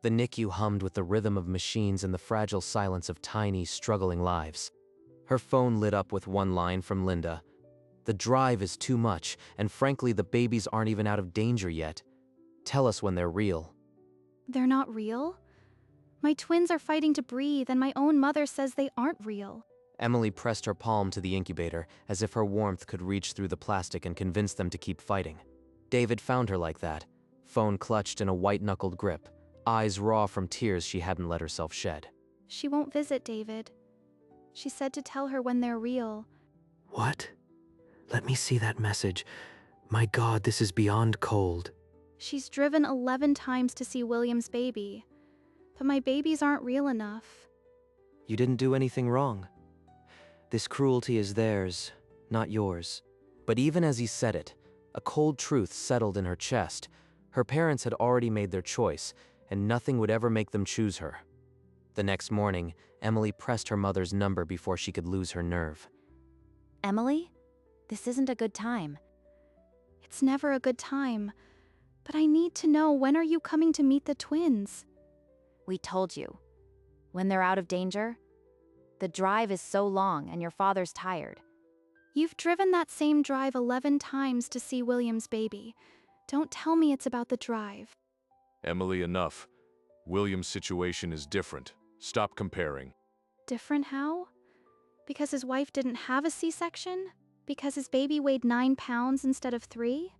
The NICU hummed with the rhythm of machines and the fragile silence of tiny, struggling lives. Her phone lit up with one line from Linda. "The drive is too much, and frankly, the babies aren't even out of danger yet. Tell us when they're real." They're not real? My twins are fighting to breathe, and my own mother says they aren't real. Emily pressed her palm to the incubator, as if her warmth could reach through the plastic and convince them to keep fighting. David found her like that, phone clutched in a white-knuckled grip, eyes raw from tears she hadn't let herself shed. She won't visit David. She said to tell her when they're real. What? Let me see that message. My God, this is beyond cold. She's driven 11 times to see William's baby. But my babies aren't real enough. You didn't do anything wrong. This cruelty is theirs, not yours. But even as he said it, a cold truth settled in her chest. Her parents had already made their choice, and nothing would ever make them choose her. The next morning, Emily pressed her mother's number before she could lose her nerve. Emily, this isn't a good time. It's never a good time. But I need to know, when are you coming to meet the twins? We told you. When they're out of danger? The drive is so long and your father's tired. You've driven that same drive 11 times to see William's baby. Don't tell me it's about the drive. Emily, enough. William's situation is different. Stop comparing. Different how? Because his wife didn't have a C-section? Because his baby weighed 9 pounds instead of 3?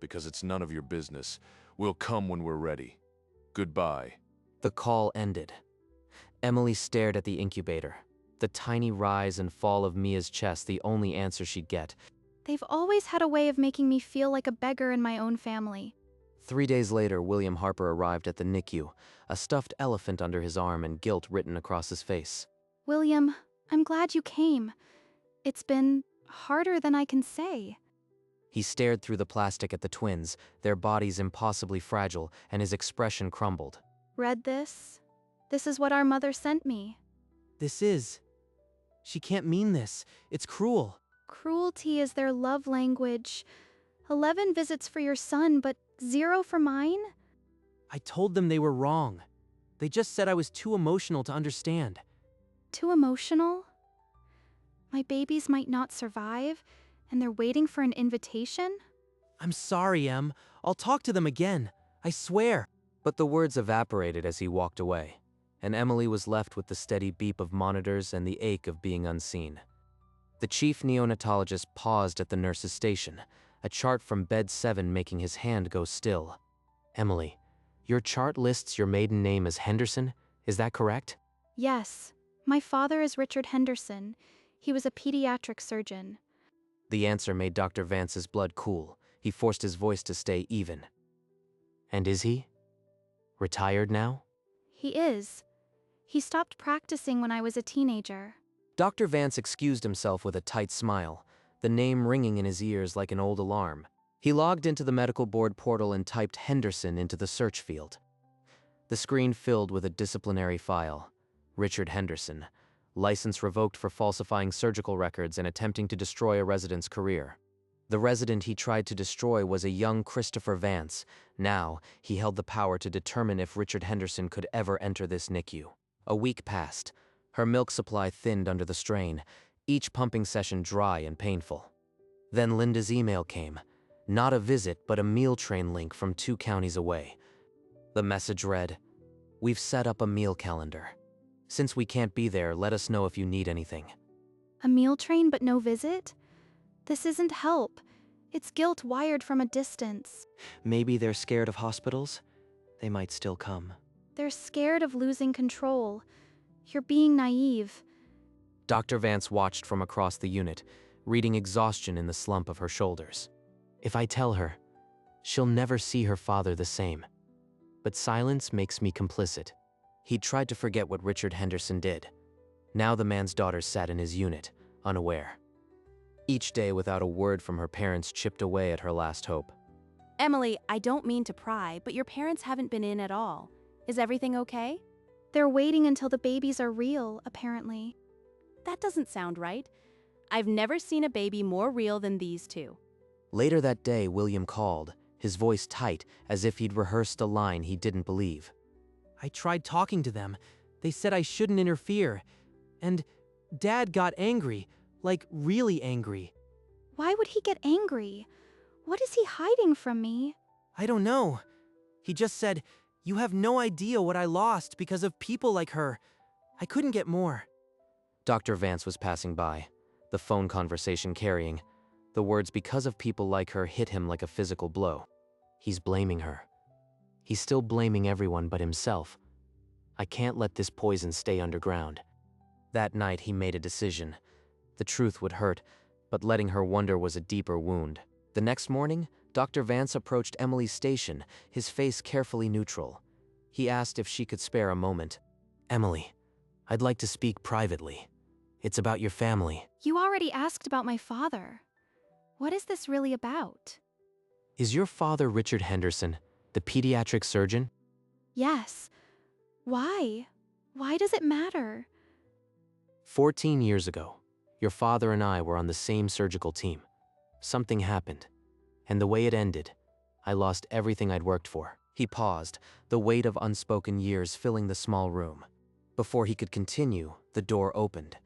Because it's none of your business. We'll come when we're ready. Goodbye. The call ended. Emily stared at the incubator, the tiny rise and fall of Mia's chest the only answer she'd get. They've always had a way of making me feel like a beggar in my own family. 3 days later, William Harper arrived at the NICU, a stuffed elephant under his arm and guilt written across his face. William, I'm glad you came. It's been harder than I can say. He stared through the plastic at the twins, their bodies impossibly fragile, and his expression crumbled. Read this? This is what our mother sent me. She can't mean this. It's cruel. Cruelty is their love language. 11 visits for your son, but 0 for mine? I told them they were wrong. They just said I was too emotional to understand. Too emotional? My babies might not survive, and they're waiting for an invitation? I'm sorry, Em. I'll talk to them again. I swear. But the words evaporated as he walked away, and Emily was left with the steady beep of monitors and the ache of being unseen. The chief neonatologist paused at the nurse's station, a chart from bed 7 making his hand go still. Emily, your chart lists your maiden name as Henderson, is that correct? Yes. My father is Richard Henderson. He was a pediatric surgeon. The answer made Dr. Vance's blood cool. He forced his voice to stay even. And is he? Retired now? He is. He stopped practicing when I was a teenager. Dr. Vance excused himself with a tight smile, the name ringing in his ears like an old alarm. He logged into the medical board portal and typed Henderson into the search field. The screen filled with a disciplinary file. Richard Henderson, license revoked for falsifying surgical records and attempting to destroy a resident's career. The resident he tried to destroy was a young Christopher Vance. Now, he held the power to determine if Richard Henderson could ever enter this NICU. A week passed. Her milk supply thinned under the strain, each pumping session dry and painful. Then Linda's email came. Not a visit, but a meal train link from 2 counties away. The message read, "We've set up a meal calendar. Since we can't be there, let us know if you need anything." A meal train but no visit? This isn't help. It's guilt wired from a distance. Maybe they're scared of hospitals. They might still come. They're scared of losing control. You're being naive. Dr. Vance watched from across the unit, reading exhaustion in the slump of her shoulders. If I tell her, she'll never see her father the same. But silence makes me complicit. He tried to forget what Richard Henderson did. Now the man's daughter sat in his unit, unaware. Each day without a word from her parents chipped away at her last hope. Emily, I don't mean to pry, but your parents haven't been in at all. Is everything okay? They're waiting until the babies are real, apparently. That doesn't sound right. I've never seen a baby more real than these two. Later that day, William called, his voice tight, as if he'd rehearsed a line he didn't believe. I tried talking to them. They said I shouldn't interfere. And Dad got angry, like really angry. Why would he get angry? What is he hiding from me? I don't know. He just said, "You have no idea what I lost because of people like her." I couldn't get more. Dr. Vance was passing by, the phone conversation carrying. The words "because of people like her" hit him like a physical blow. He's blaming her. He's still blaming everyone but himself. I can't let this poison stay underground. That night he made a decision. The truth would hurt, but letting her wonder was a deeper wound. The next morning, Dr. Vance approached Emily's station, his face carefully neutral. He asked if she could spare a moment. "Emily, I'd like to speak privately. It's about your family." You already asked about my father. What is this really about? "Is your father Richard Henderson, the pediatric surgeon?" Yes. Why? Why does it matter? 14 years ago, your father and I were on the same surgical team. Something happened, and the way it ended, I lost everything I'd worked for. He paused, the weight of unspoken years filling the small room. Before he could continue, the door opened.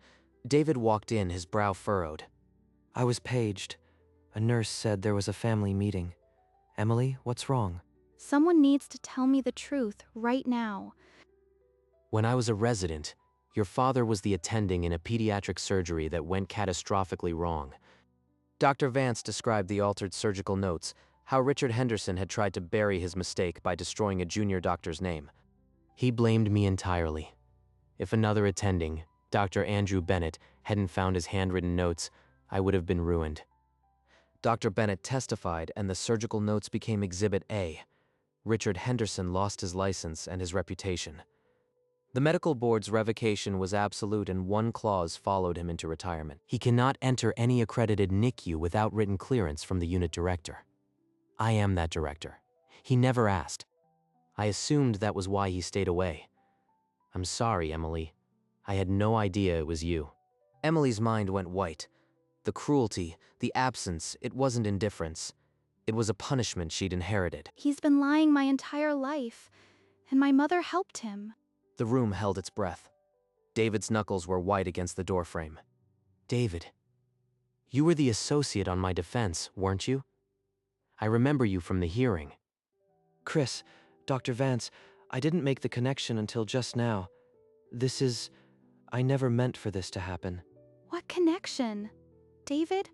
David walked in, his brow furrowed. I was paged. A nurse said there was a family meeting. Emily, what's wrong? Someone needs to tell me the truth right now. "When I was a resident, your father was the attending in a pediatric surgery that went catastrophically wrong." Dr. Vance described the altered surgical notes, how Richard Henderson had tried to bury his mistake by destroying a junior doctor's name. "He blamed me entirely. If another attending, Dr. Andrew Bennett, hadn't found his handwritten notes, I would have been ruined." Dr. Bennett testified, and the surgical notes became Exhibit A. Richard Henderson lost his license and his reputation. The medical board's revocation was absolute, and one clause followed him into retirement. He cannot enter any accredited NICU without written clearance from the unit director. I am that director. He never asked. I assumed that was why he stayed away. I'm sorry, Emily. I had no idea it was you. Emily's mind went white. The cruelty, the absence, it wasn't indifference. It was a punishment she'd inherited. He's been lying my entire life, and my mother helped him. The room held its breath. David's knuckles were white against the doorframe. "David, you were the associate on my defense, weren't you? I remember you from the hearing." Chris, Dr. Vance, I didn't make the connection until just now. I never meant for this to happen. What connection? David,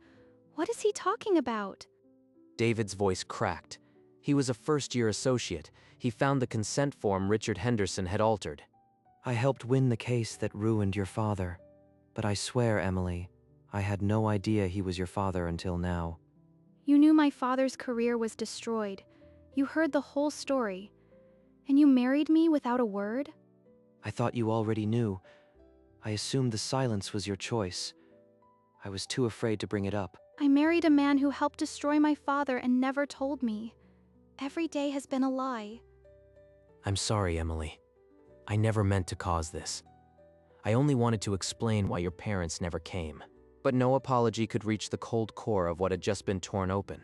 what is he talking about? David's voice cracked. He was a first-year associate. He found the consent form Richard Henderson had altered. I helped win the case that ruined your father. But I swear, Emily, I had no idea he was your father until now. You knew my father's career was destroyed. You heard the whole story. And you married me without a word? I thought you already knew. I assumed the silence was your choice. I was too afraid to bring it up. I married a man who helped destroy my father and never told me. Every day has been a lie. I'm sorry, Emily. I never meant to cause this. I only wanted to explain why your parents never came. But no apology could reach the cold core of what had just been torn open.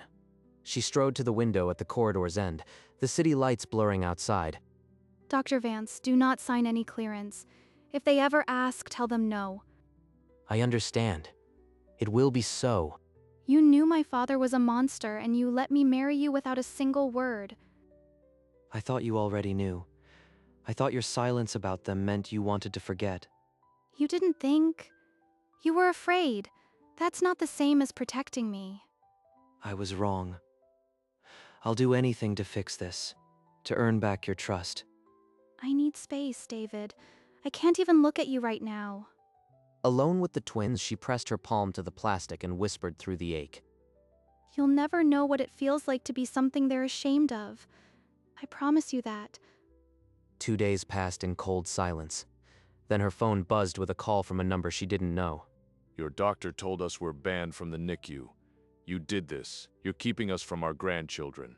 She strode to the window at the corridor's end, the city lights blurring outside. Dr. Vance, do not sign any clearance. If they ever ask, tell them no. I understand. It will be so. You knew my father was a monster and you let me marry you without a single word. I thought you already knew. I thought your silence about them meant you wanted to forget. You didn't think. You were afraid. That's not the same as protecting me. I was wrong. I'll do anything to fix this, to earn back your trust. I need space, David. I can't even look at you right now. Alone with the twins, she pressed her palm to the plastic and whispered through the ache. You'll never know what it feels like to be something they're ashamed of. I promise you that. 2 days passed in cold silence. Then her phone buzzed with a call from a number she didn't know. Your doctor told us we're banned from the NICU. You did this. You're keeping us from our grandchildren.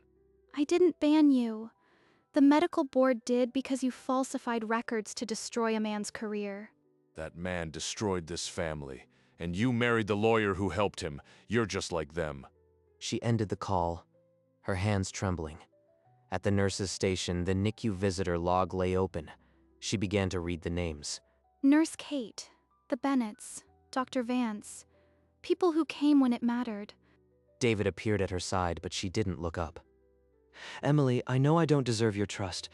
I didn't ban you. The medical board did because you falsified records to destroy a man's career. That man destroyed this family, and you married the lawyer who helped him. You're just like them. She ended the call, her hands trembling. At the nurse's station, the NICU visitor log lay open. She began to read the names. Nurse Kate, the Bennetts, Dr. Vance, people who came when it mattered. David appeared at her side, but she didn't look up. Emily, I know I don't deserve your trust,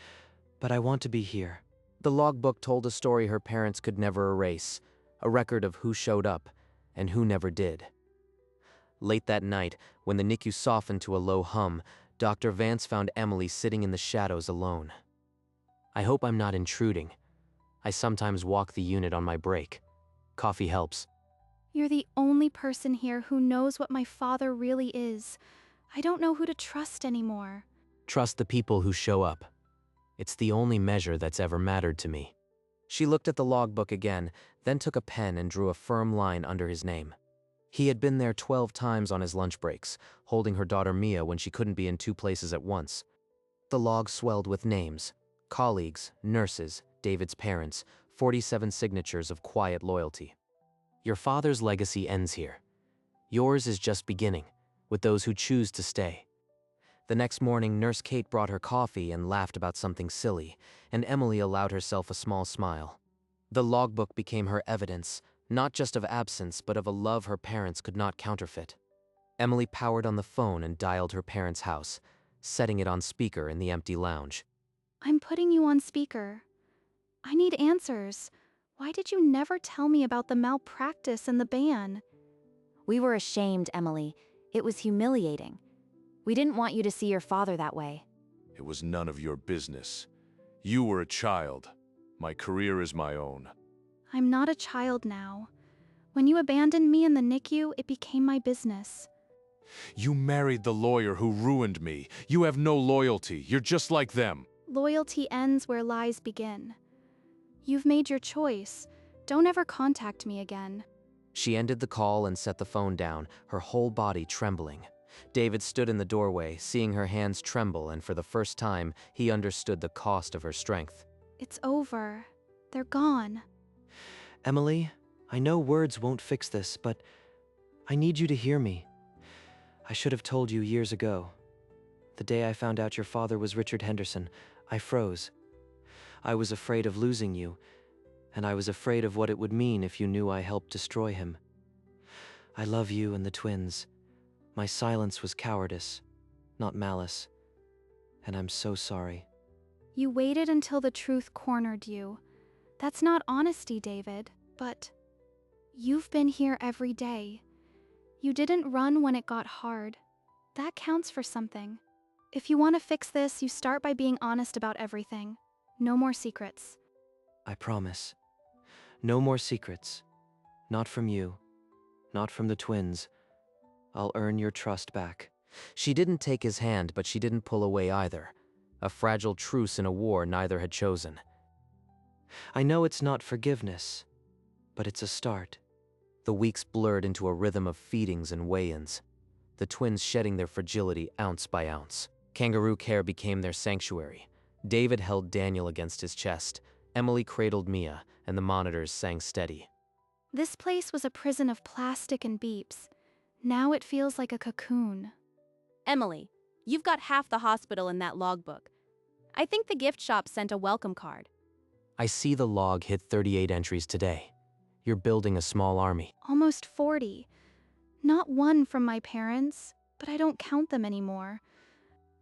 but I want to be here. The logbook told a story her parents could never erase, a record of who showed up and who never did. Late that night, when the NICU softened to a low hum, Dr. Vance found Emily sitting in the shadows alone. I hope I'm not intruding. I sometimes walk the unit on my break. Coffee helps. You're the only person here who knows what my father really is. I don't know who to trust anymore. Trust the people who show up. It's the only measure that's ever mattered to me. She looked at the logbook again, then took a pen and drew a firm line under his name. He had been there 12 times on his lunch breaks, holding her daughter Mia when she couldn't be in 2 places at once. The log swelled with names, colleagues, nurses, David's parents, 47 signatures of quiet loyalty. Your father's legacy ends here. Yours is just beginning, with those who choose to stay. The next morning, Nurse Kate brought her coffee and laughed about something silly, and Emily allowed herself a small smile. The logbook became her evidence, not just of absence, but of a love her parents could not counterfeit. Emily powered on the phone and dialed her parents' house, setting it on speaker in the empty lounge. I'm putting you on speaker. I need answers. Why did you never tell me about the malpractice and the ban? We were ashamed, Emily. It was humiliating. We didn't want you to see your father that way. It was none of your business. You were a child. My career is my own. I'm not a child now. When you abandoned me in the NICU, it became my business. You married the lawyer who ruined me. You have no loyalty. You're just like them. Loyalty ends where lies begin. You've made your choice. Don't ever contact me again. She ended the call and set the phone down, her whole body trembling. David stood in the doorway, seeing her hands tremble, and for the first time, he understood the cost of her strength. It's over. They're gone. Emily, I know words won't fix this, but I need you to hear me. I should have told you years ago. The day I found out your father was Richard Henderson, I froze. I was afraid of losing you, and I was afraid of what it would mean if you knew I helped destroy him. I love you and the twins. My silence was cowardice, not malice, and I'm so sorry. You waited until the truth cornered you. That's not honesty, David, but you've been here every day. You didn't run when it got hard. That counts for something. If you want to fix this, you start by being honest about everything. No more secrets. I promise. No more secrets. Not from you. Not from the twins. I'll earn your trust back. She didn't take his hand, but she didn't pull away either. A fragile truce in a war neither had chosen. I know it's not forgiveness, but it's a start. The weeks blurred into a rhythm of feedings and weigh-ins, the twins shedding their fragility ounce by ounce. Kangaroo care became their sanctuary. David held Daniel against his chest. Emily cradled Mia, and the monitors sang steady. This place was a prison of plastic and beeps. Now it feels like a cocoon. Emily, you've got half the hospital in that logbook. I think the gift shop sent a welcome card. I see the log hit 38 entries today. You're building a small army. Almost 40. Not one from my parents, but I don't count them anymore.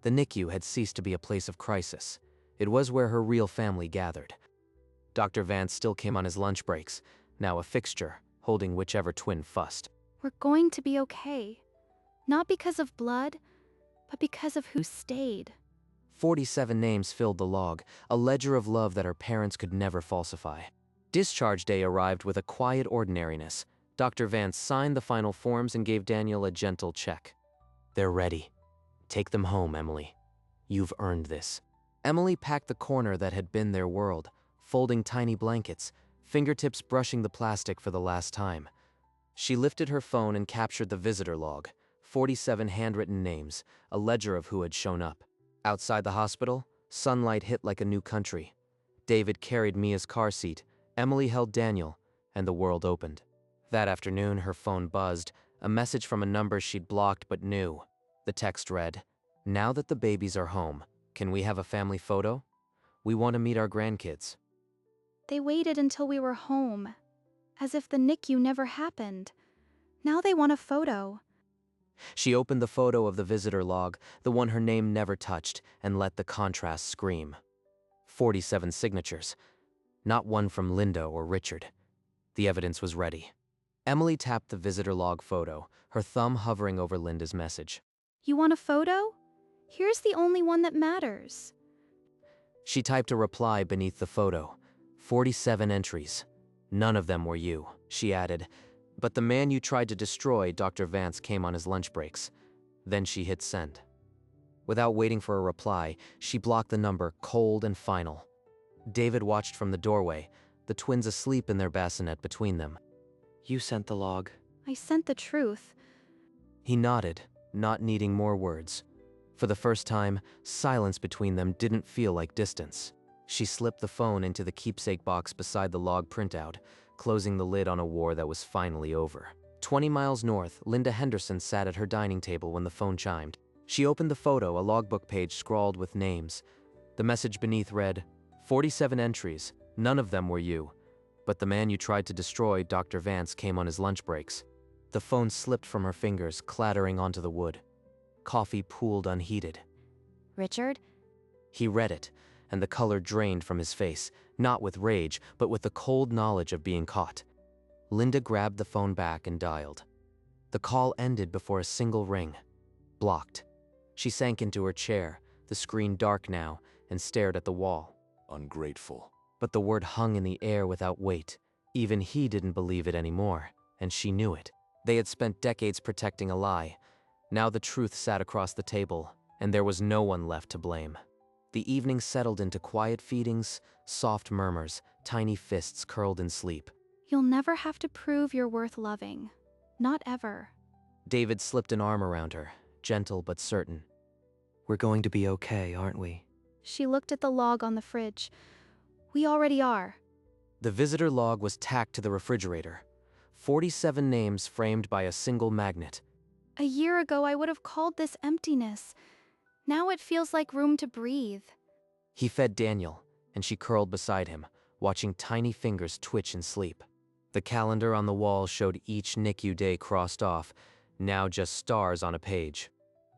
The NICU had ceased to be a place of crisis. It was where her real family gathered. Dr. Vance still came on his lunch breaks, now a fixture, holding whichever twin fussed. We're going to be okay. Not because of blood, but because of who stayed. 47 names filled the log, a ledger of love that her parents could never falsify. Discharge day arrived with a quiet ordinariness. Dr. Vance signed the final forms and gave Daniel a gentle check. They're ready. Take them home, Emily. You've earned this. Emily packed the corner that had been their world, folding tiny blankets, fingertips brushing the plastic for the last time. She lifted her phone and captured the visitor log, 47 handwritten names, a ledger of who had shown up. Outside the hospital, sunlight hit like a new country. David carried Mia's car seat, Emily held Daniel, and the world opened. That afternoon, her phone buzzed, a message from a number she'd blocked but knew. The text read, "Now that the babies are home, Can we have a family photo? We want to meet our grandkids. They waited until we were home, as if the NICU never happened. Now they want a photo. She opened the photo of the visitor log, the one her name never touched, and let the contrast scream. 47 signatures. Not one from Linda or Richard. The evidence was ready. Emily tapped the visitor log photo, her thumb hovering over Linda's message. You want a photo? Here's the only one that matters. She typed a reply beneath the photo. 47 entries. None of them were you, she added. But the man you tried to destroy, Dr. Vance, came on his lunch breaks. Then she hit send. Without waiting for a reply, she blocked the number cold and final. David watched from the doorway, the twins asleep in their bassinet between them. You sent the log. I sent the truth. He nodded, not needing more words. For the first time, silence between them didn't feel like distance. She slipped the phone into the keepsake box beside the log printout, closing the lid on a war that was finally over. 20 miles north, Linda Henderson sat at her dining table when the phone chimed. She opened the photo, a logbook page scrawled with names. The message beneath read, 47 entries, none of them were you. But the man you tried to destroy, Dr. Vance, came on his lunch breaks. The phone slipped from her fingers, clattering onto the wood. Coffee pooled unheeded. Richard? He read it, and the color drained from his face, not with rage, but with the cold knowledge of being caught. Linda grabbed the phone back and dialed. The call ended before a single ring. Blocked. She sank into her chair, the screen dark now, and stared at the wall. Ungrateful. But the word hung in the air without weight. Even he didn't believe it anymore, and she knew it. They had spent decades protecting a lie. Now the truth sat across the table, and there was no one left to blame. The evening settled into quiet feedings, soft murmurs, tiny fists curled in sleep. You'll never have to prove you're worth loving. Not ever. David slipped an arm around her, gentle but certain. We're going to be okay, aren't we? She looked at the log on the fridge. We already are. The visitor log was tacked to the refrigerator. 47 names framed by a single magnet. A year ago, I would have called this emptiness. Now it feels like room to breathe. He fed Daniel, and she curled beside him, watching tiny fingers twitch in sleep. The calendar on the wall showed each NICU day crossed off, now just stars on a page.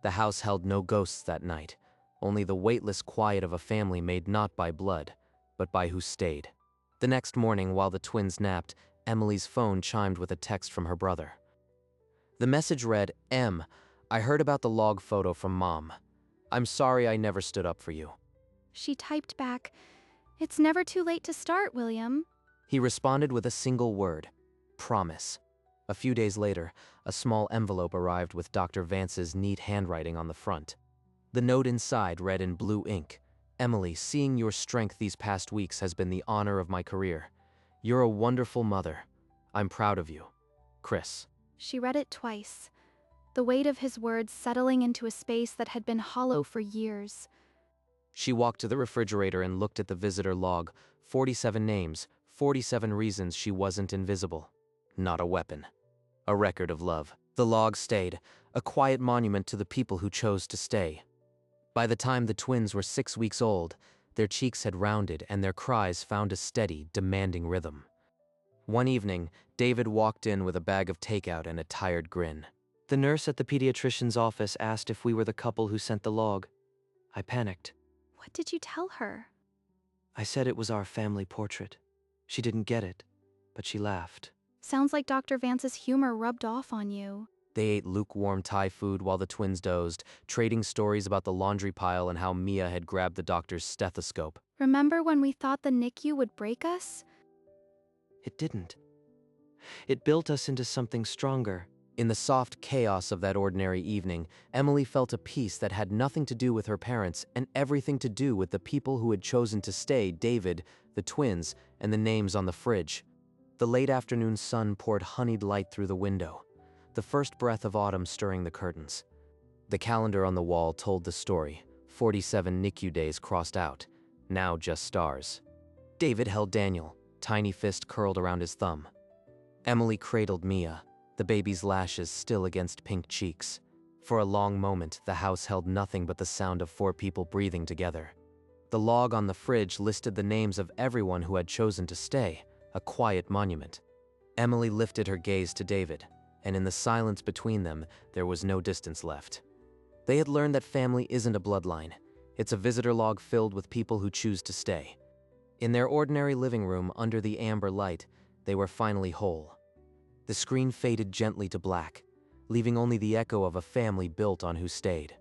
The house held no ghosts that night, only the weightless quiet of a family made not by blood, but by who stayed. The next morning, while the twins napped, Emily's phone chimed with a text from her brother. The message read, "Em, I heard about the log photo from Mom. I'm sorry I never stood up for you." She typed back, "It's never too late to start, William." He responded with a single word, promise. A few days later, a small envelope arrived with Dr. Vance's neat handwriting on the front. The note inside read in blue ink, "Emily, seeing your strength these past weeks has been the honor of my career. You're a wonderful mother. I'm proud of you. Chris." She read it twice, the weight of his words settling into a space that had been hollow for years. She walked to the refrigerator and looked at the visitor log. 47 names, 47 reasons she wasn't invisible. Not a weapon. A record of love. The log stayed, a quiet monument to the people who chose to stay. By the time the twins were 6 weeks old, their cheeks had rounded and their cries found a steady, demanding rhythm. One evening, David walked in with a bag of takeout and a tired grin. The nurse at the pediatrician's office asked if we were the couple who sent the log. I panicked. What did you tell her? I said it was our family portrait. She didn't get it, but she laughed. Sounds like Dr. Vance's humor rubbed off on you. They ate lukewarm Thai food while the twins dozed, trading stories about the laundry pile and how Mia had grabbed the doctor's stethoscope. Remember when we thought the NICU would break us? It didn't. It built us into something stronger. In the soft chaos of that ordinary evening, Emily felt a peace that had nothing to do with her parents and everything to do with the people who had chosen to stay: David, the twins, and the names on the fridge. The late afternoon sun poured honeyed light through the window, the first breath of autumn stirring the curtains. The calendar on the wall told the story. 47 NICU days crossed out, now just stars. David held Daniel, tiny fist curled around his thumb. Emily cradled Mia, the baby's lashes still against pink cheeks. For a long moment, the house held nothing but the sound of 4 people breathing together. The log on the fridge listed the names of everyone who had chosen to stay, a quiet monument. Emily lifted her gaze to David, and in the silence between them, there was no distance left. They had learned that family isn't a bloodline. It's a visitor log filled with people who choose to stay. In their ordinary living room under the amber light, they were finally whole. The screen faded gently to black, leaving only the echo of a family built on who stayed.